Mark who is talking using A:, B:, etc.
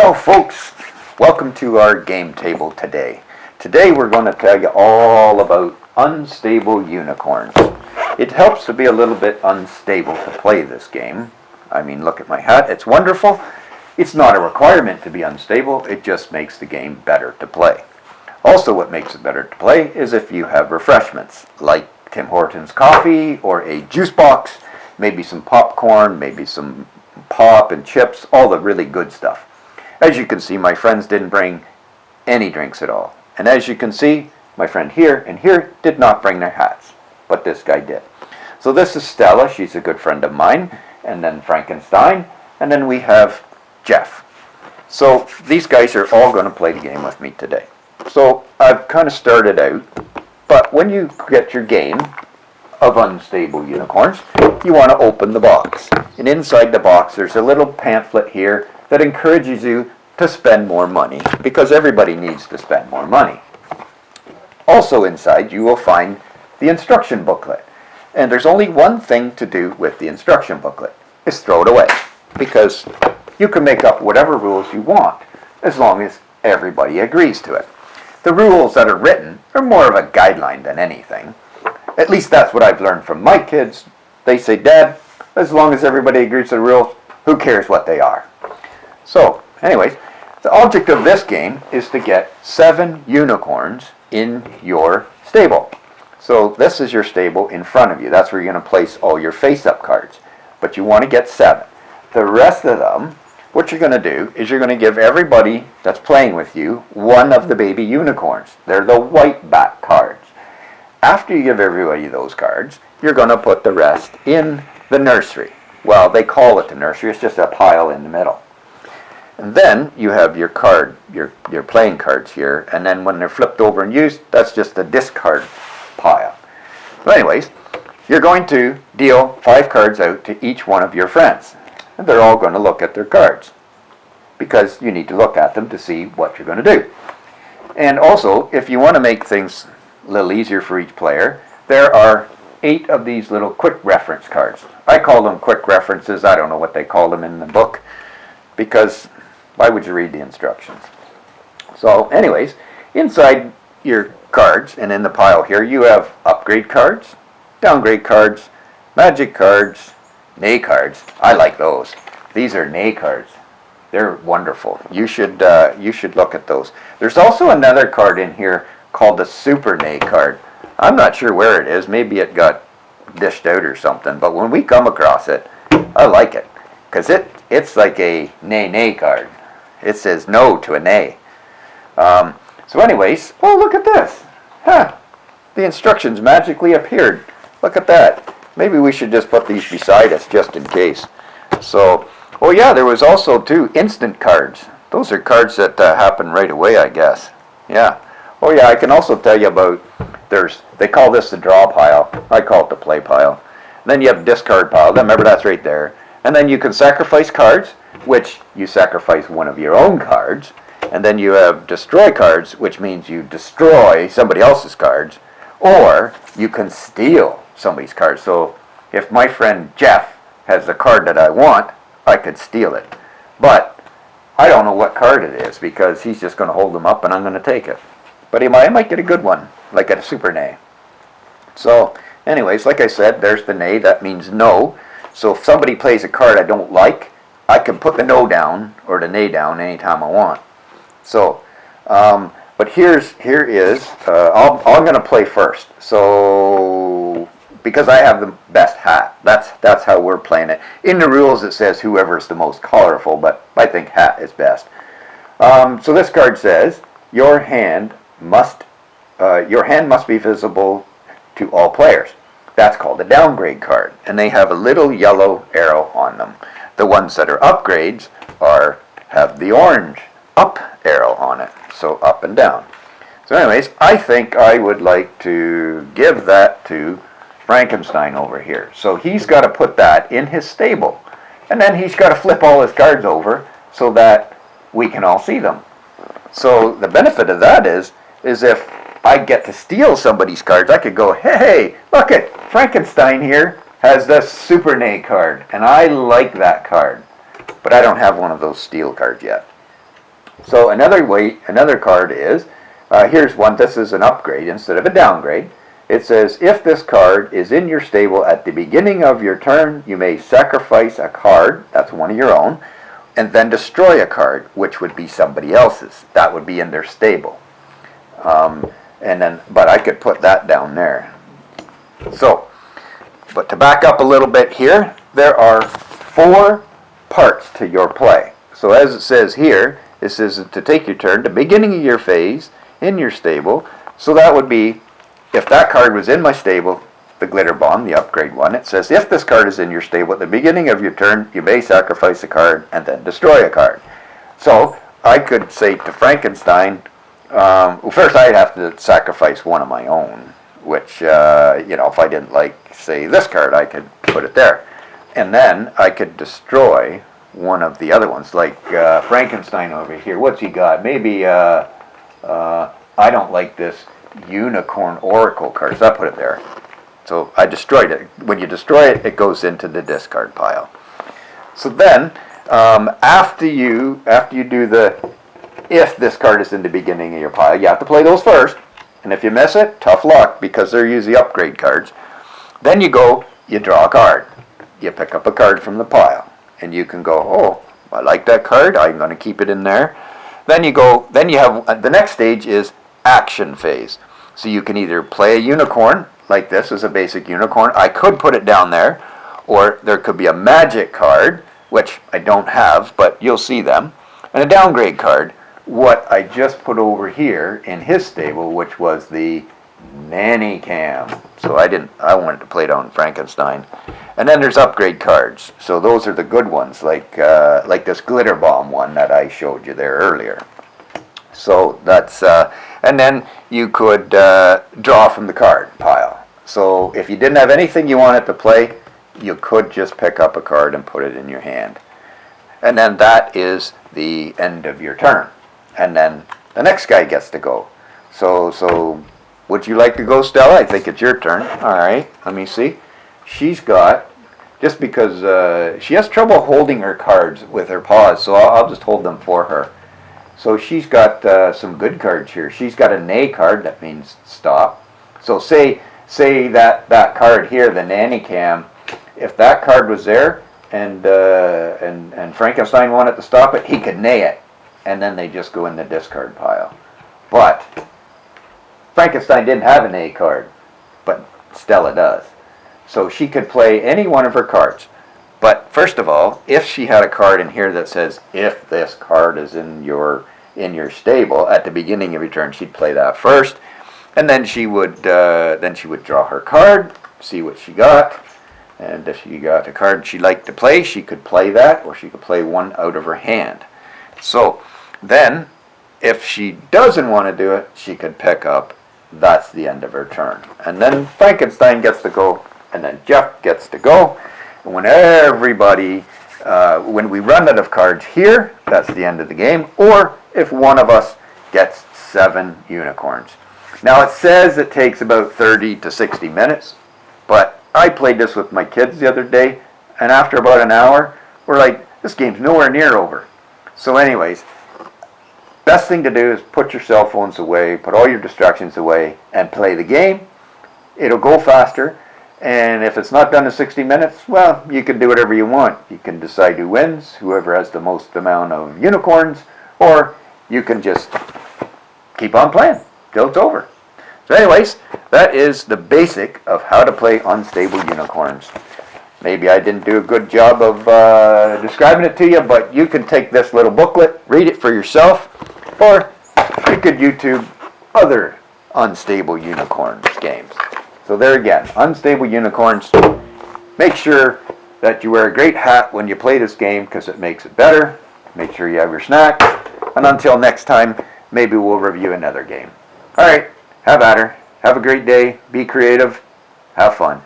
A: Well, folks, welcome to our game table today. Today we're going to tell you all about unstable unicorns. It helps to be a little bit unstable to play this game. I mean, look at my hat. It's wonderful. It's not a requirement to be unstable. It just makes the game better to play. Also, what makes it better to play is if you have refreshments, like Tim Hortons coffee or a juice box, maybe some popcorn, maybe some pop and chips, all the really good stuff. As you can see, my friends didn't bring any drinks at all. And as you can see, my friend here and here did not bring their hats, but this guy did. So this is Stella, she's a good friend of mine, and then Frankenstein, and then we have Jeff. So these guys are all going to play the game with me today. So I've kind of started out, but when you get your game of unstable unicorns, you want to open the box. And inside the box there's a little pamphlet here that encourages you to spend more money, because everybody needs to spend more money. Also inside you will find the instruction booklet. And there's only one thing to do with the instruction booklet, is throw it away. Because you can make up whatever rules you want, as long as everybody agrees to it. The rules that are written are more of a guideline than anything. At least that's what I've learned from my kids. They say, Dad, as long as everybody agrees to the rules, who cares what they are? So, anyways, the object of this game is to get 7 unicorns in your stable. So this is your stable in front of you. That's where you're going to place all your face-up cards. But you want to get 7. The rest of them, what you're going to do is you're going to give everybody that's playing with you one of the baby unicorns. They're the white back cards. After you give everybody those cards, you're going to put the rest in the nursery. Well, they call it the nursery. It's just a pile in the middle. And then you have your card, your playing cards here, and then when they're flipped over and used, that's just the discard pile. But anyways, you're going to deal 5 cards out to each one of your friends. And they're all going to look at their cards, because you need to look at them to see what you're going to do. And also, if you want to make things a little easier for each player, there are 8 of these little quick reference cards. I call them quick references. I don't know what they call them in the book, because why would you read the instructions? So anyways, inside your cards and in the pile here, you have upgrade cards, downgrade cards, magic cards, nay cards. I like those. These are nay cards. They're wonderful. You should look at those. There's also another card in here called the super nay card. I'm not sure where it is. Maybe it got dished out or something. But when we come across it, I like it, because it's like a nay card. It says no to a nay. So anyways, oh, look at this. Huh. The instructions magically appeared. Look at that. Maybe we should just put these beside us just in case. So, oh yeah, there was also 2 instant cards. Those are cards that happen right away, I guess. Yeah. Oh yeah, I can also tell you about, they call this the draw pile. I call it the play pile. Then you have discard pile. Remember, that's right there. And then you can sacrifice cards, which you sacrifice one of your own cards. And then you have destroy cards, which means you destroy somebody else's cards. Or you can steal somebody's cards. So if my friend Jeff has the card that I want, I could steal it. But I don't know what card it is, because he's just going to hold them up and I'm going to take it. But I might get a good one, like a super nay. So anyways, like I said, there's the nay. That means no. So if somebody plays a card I don't like, I can put the no down or the nay down anytime I want. So, but here is, I'm going to play first. So, because I have the best hat, that's how we're playing it. In the rules it says whoever's the most colorful, but I think hat is best. So this card says your hand must be visible to all players. That's called a downgrade card, and they have a little yellow arrow on them. The ones that are upgrades have the orange up arrow on it, so up and down. So anyways, I think I would like to give that to Frankenstein over here. So he's got to put that in his stable, and then he's got to flip all his cards over so that we can all see them. So the benefit of that is if I get to steal somebody's cards, I could go, hey, look at Frankenstein here has the super nay card, and I like that card, but I don't have one of those steal cards yet. So another card is, here's one, this is an upgrade instead of a downgrade. It says, if this card is in your stable at the beginning of your turn, you may sacrifice a card, that's one of your own, and then destroy a card, which would be somebody else's. That would be in their stable. But I could put that down there. So, but to back up a little bit here, there are 4 parts to your play. So as it says here, it says to take your turn, the beginning of your phase in your stable. So that would be, if that card was in my stable, the glitter bomb, the upgrade one, it says if this card is in your stable at the beginning of your turn, you may sacrifice a card and then destroy a card. So I could say to Frankenstein, well, first I'd have to sacrifice one of my own, which, if I didn't like, say, this card, I could put it there. And then I could destroy one of the other ones, like Frankenstein over here. What's he got? Maybe, I don't like this unicorn oracle card, so I put it there. So I destroyed it. When you destroy it, it goes into the discard pile. So then, after you do the, if this card is in the beginning of your pile, you have to play those first. And if you miss it, tough luck, because they're usually upgrade cards. Then you draw a card. You pick up a card from the pile. And you can go, oh, I like that card, I'm going to keep it in there. Then you have, the next stage is action phase. So you can either play a unicorn, like this is a basic unicorn. I could put it down there, or there could be a magic card, which I don't have, but you'll see them, and a downgrade card, what I just put over here in his stable, which was the nanny cam. So I wanted to play it on Frankenstein. And then there's upgrade cards. So those are the good ones, like this glitter bomb one that I showed you there earlier. So that's, and then you could draw from the card pile. So if you didn't have anything you wanted to play, you could just pick up a card and put it in your hand. And then that is the end of your turn. And then the next guy gets to go. So would you like to go, Stella? I think it's your turn. All right, let me see. She's got, just because she has trouble holding her cards with her paws, so I'll just hold them for her. So she's got some good cards here. She's got a nay card, that means stop. So say that card here, the nanny cam, if that card was there and Frankenstein wanted to stop it, he could nay it, and then they just go in the discard pile. But Frankenstein didn't have an A card, but Stella does. So she could play any one of her cards. But first of all, if she had a card in here that says, if this card is in your stable at the beginning of your turn, she'd play that first. And then she would draw her card, see what she got. And if she got a card she'd like to play, she could play that, or she could play one out of her hand. So then, if she doesn't want to do it, she could pick up. That's the end of her turn. And then Frankenstein gets to go, and then Jeff gets to go. And when when we run out of cards here, that's the end of the game. Or if one of us gets 7 unicorns. Now it says it takes about 30 to 60 minutes, but I played this with my kids the other day, and after about an hour, we're like, this game's nowhere near over. So anyways, best thing to do is put your cell phones away, put all your distractions away, and play the game. It'll go faster, and if it's not done in 60 minutes, well, you can do whatever you want. You can decide who wins, whoever has the most amount of unicorns, or you can just keep on playing till it's over. So anyways, that is the basic of how to play unstable unicorns. Maybe I didn't do a good job of describing it to you, but you can take this little booklet, read it for yourself, or you could YouTube other unstable unicorns games. So there again, unstable unicorns. Make sure that you wear a great hat when you play this game, because it makes it better. Make sure you have your snacks. And until next time, maybe we'll review another game. All right, have at her. Have a great day. Be creative. Have fun.